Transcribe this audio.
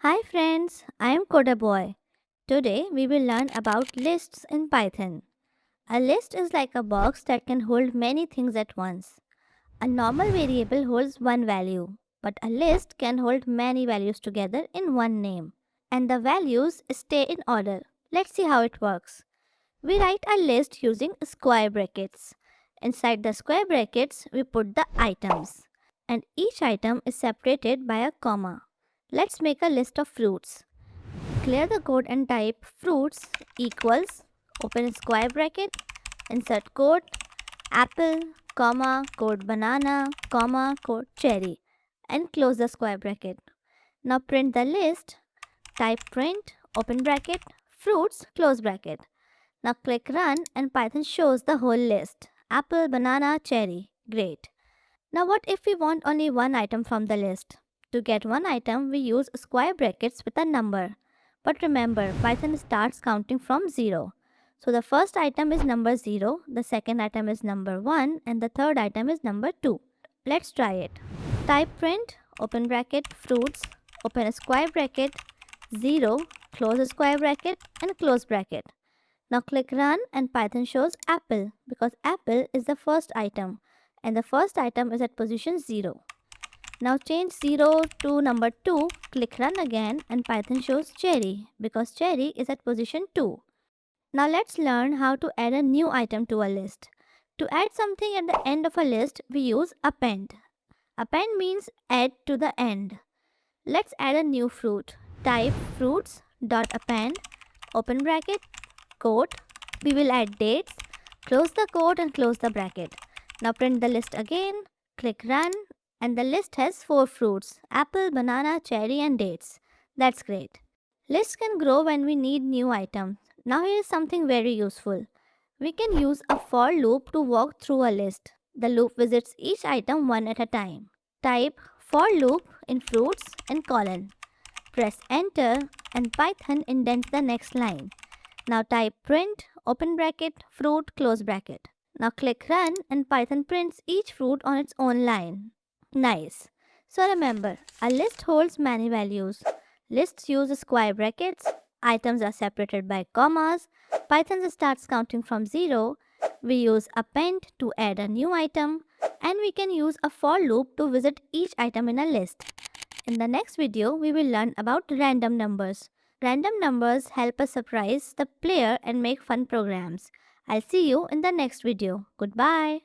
Hi friends, I am Coderboy. Today we will learn about lists in Python. A list is like a box that can hold many things at once. A normal variable holds one value, but a list can hold many values together in one name. And the values stay in order. Let's see how it works. We write a list using square brackets. Inside the square brackets, we put the items. And each item is separated by a comma. Let's make a list of fruits. Clear the code and type fruits equals open square bracket, insert code apple, comma, code banana, comma, code cherry and close the square bracket. Now print the list, type print, open bracket, fruits, close bracket. Now click run and Python shows the whole list. Apple, banana, cherry. Great. Now what if we want only one item from the list? To get one item, we use square brackets with a number. But remember, Python starts counting from 0. So the first item is number 0, the second item is number 1, and the third item is number 2. Let's try it. Type print, open bracket, fruits, open a square bracket, 0, close a square bracket, and close bracket. Now click run and Python shows apple because apple is the first item and the first item is at position 0. Now change 0 to number 2, click run again and Python shows cherry because cherry is at position 2. Now let's learn how to add a new item to a list. To add something at the end of a list, we use append. Append means add to the end. Let's add a new fruit. Type fruits dot append, open bracket, quote. We will add dates. Close the quote and close the bracket. Now print the list again, click run, and the list has 4 fruits apple, banana, cherry, and dates. That's great. Lists can grow when we need new items. Now here is something very useful. We can use a for loop to walk through a list. The loop visits each item one at a time. Type for loop in fruits and colon. Press enter and Python indents the next line. Now type print, open bracket, fruit, close bracket. Now click run and Python prints each fruit on its own line. Nice. So remember, a list holds many values. Lists use square brackets, items are separated by commas, Python starts counting from 0, we use append to add a new item, and we can use a for loop to visit each item in a list. In the next video, we will learn about random numbers. Random numbers help us surprise the player and make fun programs. I'll see you in the next video. Goodbye.